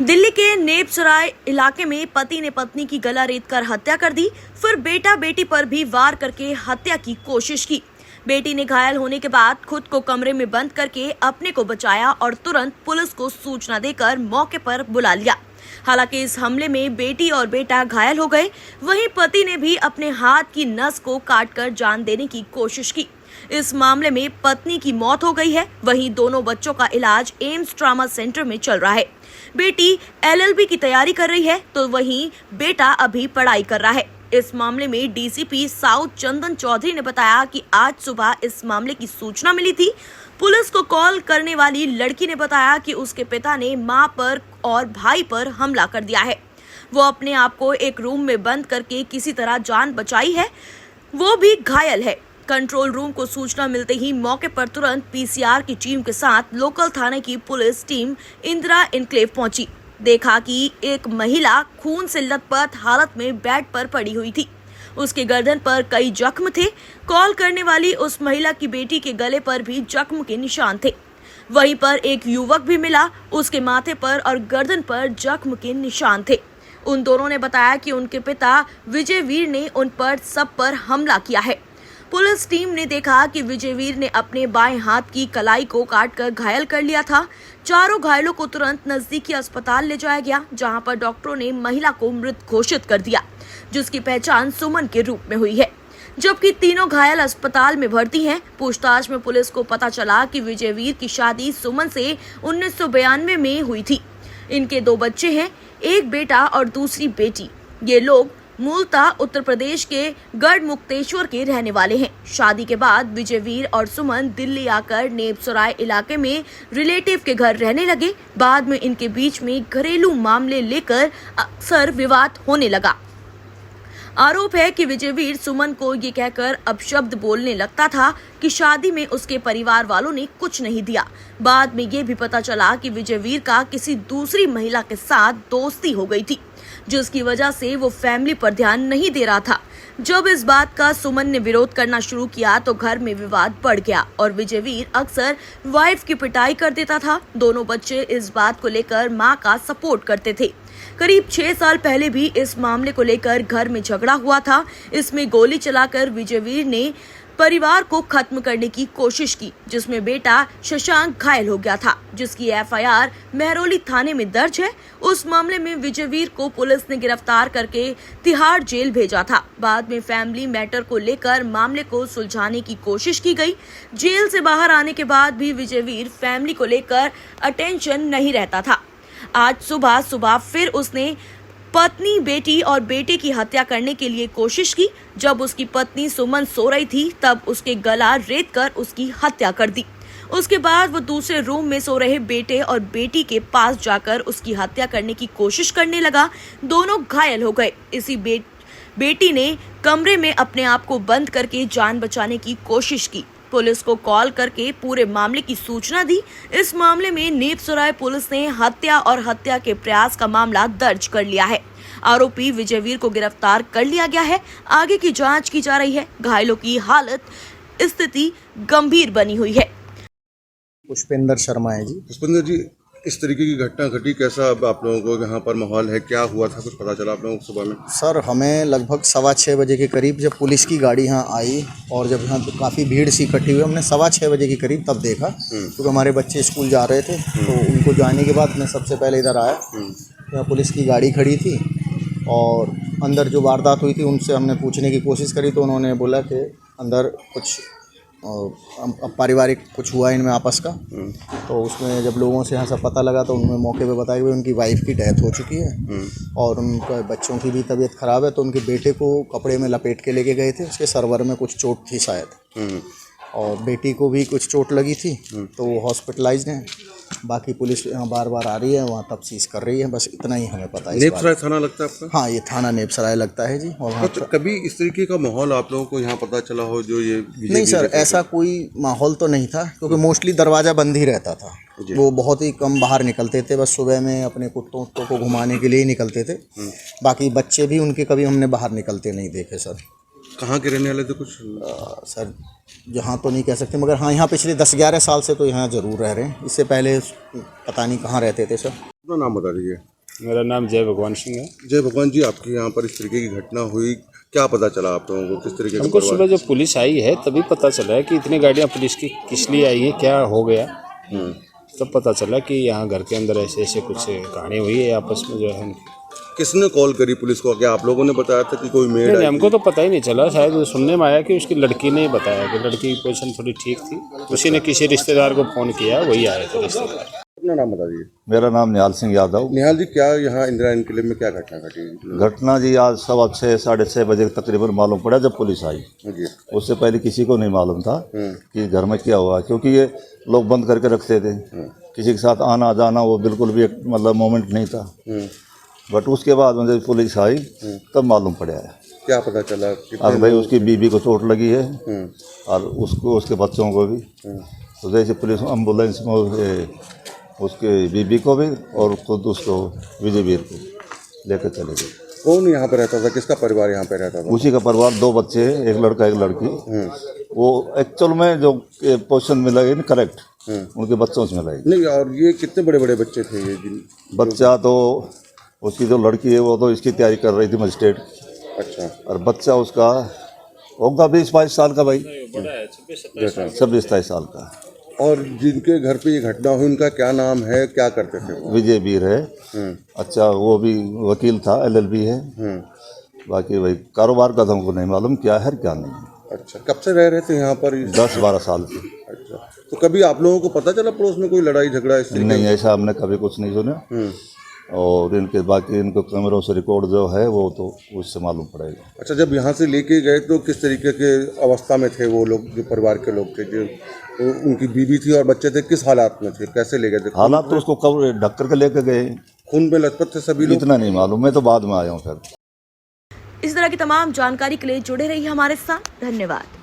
दिल्ली के नेपसराय इलाके में पति ने पत्नी की गला रेतकर हत्या कर दी। फिर बेटा बेटी पर भी वार करके हत्या की कोशिश की। बेटी ने घायल होने के बाद खुद को कमरे में बंद करके अपने को बचाया और तुरंत पुलिस को सूचना देकर मौके पर बुला लिया। हालांकि इस हमले में बेटी और बेटा घायल हो गए। वहीं पति ने भी अपने हाथ की नस को काटकर जान देने की कोशिश की। इस मामले में पत्नी की मौत हो गई है। वहीं दोनों बच्चों का इलाज एम्स ट्रॉमा सेंटर में चल रहा है। बेटी एलएलबी की तैयारी कर रही है तो वहीं बेटा अभी पढ़ाई कर रहा है। इस मामले में डीसीपी साउथ चंदन चौधरी ने बताया कि आज सुबह इस मामले की सूचना मिली थी। पुलिस को कॉल करने वाली लड़की ने बताया कि उसके पिता ने मां पर और भाई पर हमला कर दिया है। वो अपने आप को एक रूम में बंद करके किसी तरह जान बचाई है। वो भी घायल है। कंट्रोल रूम को सूचना मिलते ही मौके पर तुरंत पीसीआर की टीम के साथ लोकल थाने की पुलिस टीम इंदिरा एन्क्लेव पहुंची। देखा कि एक महिला खून से लथपथ हालत में बेड पर पड़ी हुई थी। उसके गर्दन पर कई जख्म थे। कॉल करने वाली उस महिला की बेटी के गले पर भी जख्म के निशान थे। वहीं पर एक युवक भी मिला। उसके माथे पर और गर्दन पर जख्म के निशान थे। उन दोनों ने बताया कि उनके पिता विजयवीर ने उन पर सब पर हमला किया है। पुलिस टीम ने देखा कि विजयवीर ने अपने बाएं हाथ की कलाई को काटकर घायल कर लिया था। चारों घायलों को तुरंत नजदीकी अस्पताल ले जाया गया, जहां पर डॉक्टरों ने महिला को मृत घोषित कर दिया, जिसकी पहचान सुमन के रूप में हुई है। जबकि तीनों घायल अस्पताल में भर्ती हैं। पूछताछ में पुलिस को पता चला कि विजयवीर की शादी सुमन से 1992 में हुई थी। इनके 2 बच्चे हैं, एक बेटा और दूसरी बेटी। ये लोग मूलतः उत्तर प्रदेश के गढ़मुक्तेश्वर के रहने वाले हैं। शादी के बाद विजयवीर और सुमन दिल्ली आकर नेपसराय इलाके में रिलेटिव के घर रहने लगे। बाद में इनके बीच में घरेलू मामले लेकर अक्सर विवाद होने लगा। आरोप है कि विजयवीर सुमन को ये कहकर अपशब्द बोलने लगता था कि शादी में उसके परिवार वालों ने कुछ नहीं दिया। बाद में ये भी पता चला कि विजयवीर का किसी दूसरी महिला के साथ दोस्ती हो गई थी, जिसकी वजह से वो फैमिली पर ध्यान नहीं दे रहा था। जब इस बात का सुमन ने विरोध करना शुरू किया तो घर में विवाद बढ़ गया और विजयवीर अक्सर वाइफ की पिटाई कर देता था। दोनों बच्चे इस बात को लेकर मां का सपोर्ट करते थे। करीब 6 साल पहले भी इस मामले को लेकर घर में झगड़ा हुआ था। इसमें गोली चलाकर विजयवीर ने परिवार को खत्म करने की कोशिश की, जिसमें बेटा शशांक घायल हो गया था, जिसकी एफआईआर महरौली थाने में दर्ज है। उस मामले में विजयवीर को पुलिस ने गिरफ्तार करके तिहाड़ जेल भेजा था। बाद में फैमिली मैटर को लेकर मामले को सुलझाने की कोशिश की गई। जेल से बाहर आने के बाद भी विजयवीर फैमिली को लेकर अटेंशन नहीं रहता था। आज सुबह फिर उसने पत्नी, बेटी और बेटे की हत्या करने के लिए कोशिश की। जब उसकी पत्नी सुमन सो रही थी तब उसके गला रेत कर उसकी हत्या कर दी। उसके बाद वो दूसरे रूम में सो रहे बेटे और बेटी के पास जाकर उसकी हत्या करने की कोशिश करने लगा। दोनों घायल हो गए। इसी बेटी ने कमरे में अपने आप को बंद करके जान बचाने की कोशिश की। पुलिस को कॉल करके पूरे मामले की सूचना दी। इस मामले में नेपसराय पुलिस ने हत्या और हत्या के प्रयास का मामला दर्ज कर लिया है। आरोपी विजयवीर को गिरफ्तार कर लिया गया है। आगे की जांच की जा रही है। घायलों की हालत स्थिति गंभीर बनी हुई है। पुष्पेंद्र शर्मा है जी। पुष्पेंद्र जी, इस तरीके की घटना घटी, कैसा अब आप लोगों को यहाँ पर माहौल है, क्या हुआ था, कुछ पता चला आप लोगों को सुबह में? सर, हमें लगभग 6:15 बजे के करीब जब पुलिस की गाड़ी यहाँ आई और जब यहाँ काफ़ी भीड़ सी इकट्ठी हुई, हमने 6:15 बजे के करीब तब देखा, क्योंकि हमारे बच्चे स्कूल जा रहे थे। तो उनको जाने के बाद मैं सबसे पहले इधर आया। यहाँ पुलिस की गाड़ी खड़ी थी और अंदर जो वारदात हुई थी उनसे हमने पूछने की कोशिश करी तो उन्होंने बोला कि अंदर कुछ पारिवारिक कुछ हुआ इनमें आपस का। तो उसमें जब लोगों से यहाँ सब पता लगा तो उन्होंने मौके पे बताया कि उनकी वाइफ की डेथ हो चुकी है और उनके बच्चों की भी तबीयत ख़राब है। तो उनके बेटे को कपड़े में लपेट के लेके गए थे, उसके सर्वर में कुछ चोट थी शायद, और बेटी को भी कुछ चोट लगी थी तो वो हॉस्पिटलाइज्ड हैं। बाकी पुलिस यहाँ बार बार आ रही है, वहाँ तफ्तीश कर रही है। बस इतना ही हमें पता है। नेपसराय थाना लगता है आपका? हाँ, ये थाना नेपसराय लगता है जी। और तो कभी इस तरीके का माहौल आप लोगों को यहाँ पता चला हो जो ये? नहीं सर, ऐसा कोई माहौल तो नहीं था, क्योंकि मोस्टली दरवाज़ा बंद ही रहता था। वो बहुत ही कम बाहर निकलते थे, बस सुबह में अपने कुत्तों को घुमाने के लिए ही निकलते थे। बाकी बच्चे भी उनके कभी हमने बाहर निकलते नहीं देखे सर। कहाँ के रहने वाले थे कुछ? सर, जहाँ तो नहीं कह सकते, मगर हाँ, यहाँ पिछले 10-11 साल से तो यहाँ ज़रूर रह रहे हैं। इससे पहले पता नहीं कहाँ रहते थे सर। अपना नाम बता दीजिए। मेरा नाम जय भगवान सिंह है। जय भगवान जी, आपके यहाँ पर इस तरीके की घटना हुई, क्या पता चला आप लोगों को? किस तरीके का हमको परिवार? सुबह जब पुलिस आई है तभी पता चला है कि इतनी गाड़ियाँ पुलिस की किस लिए आई हैं, क्या हो गया। तब पता चला कि यहाँ घर के अंदर ऐसे ऐसे कुछ कहानी हुई है आपस में जो है उनकी। किसने कॉल करी पुलिस को? क्या आप लोगों ने बताया था कि कोई मेड नहीं, आई हमको थी? तो पता ही नहीं चला। शायद सुनने में आया कि उसकी लड़की ने ही बताया कि लड़की की पोजीशन थोड़ी ठीक थी। उसी ने किसी रिश्तेदार को फ़ोन किया, वही आए थे रिश्तेदार। अपना नाम बता दीजिए। मेरा नाम निहाल सिंह यादव। निहाल जी, क्या यहाँ इंदिरा इनकलेव में क्या घटना घटी? घटना जी आज 6:15 साढ़े 6 बजे तकरीबन मालूम पड़ा जब पुलिस आई। जी। उससे पहले किसी को नहीं मालूम था कि घर में क्या हुआ, क्योंकि ये लोग बंद करके रखते थे। किसी के साथ आना जाना वो बिल्कुल भी एक मतलब मोमेंट नहीं था। बट उसके बाद जब पुलिस आई तब मालूम पड़ा है। क्या पता चला? अब भाई उसकी बीबी को चोट लगी है और उसको उसके बच्चों को भी। तो जैसे पुलिस एम्बुलेंस में उसके बीबी को भी और खुद उसको विजयवीर को लेकर चले गए। कौन यहाँ पे रहता था? किसका परिवार यहाँ पे रहता था? उसी का परिवार, 2 बच्चे हैं, एक लड़का एक लड़की। वो एक्चुअल में जो पोजीशन मिला है करेक्ट उनके बच्चों से मिला है। नहीं, और ये कितने बड़े बड़े बच्चे थे ये बच्चा तो उसकी जो लड़की है वो तो इसकी तैयारी कर रही थी मजिस्ट्रेट। अच्छा। और बच्चा उसका होगा 20-22 साल का भाई, 26-27 साल का। और जिनके घर पे ये घटना हुई उनका क्या नाम है, क्या करते थे वो? विजयवीर है। अच्छा, वो भी वकील था, LLB है। बाकी भाई कारोबार का तो हमको नहीं मालूम क्या है क्या नहीं। अच्छा, कब से रह रहे थे यहाँ पर? 10-12 साल से। अच्छा, तो कभी आप लोगों को पता चला पड़ोस में कोई लड़ाई झगड़ा इस तरीके नहीं, ऐसा हमने कभी कुछ नहीं सुना। और इनके बाकी इनको कैमरों से रिकॉर्ड जो है वो तो उससे मालूम पड़ेगा। अच्छा, जब यहाँ से लेके गए तो किस तरीके के अवस्था में थे वो लोग, जो परिवार के लोग थे, जो तो उनकी बीवी थी और बच्चे थे, किस हालात में थे, कैसे ले गए थे? हालात तो उसको कब ढक कर लेके गए, खून में लथपथ थे सभी लोग? इतना नहीं मालूम, मैं तो बाद में आया हूँ फिर। इस तरह की तमाम जानकारी के लिए जुड़े रहिए हमारे साथ। धन्यवाद।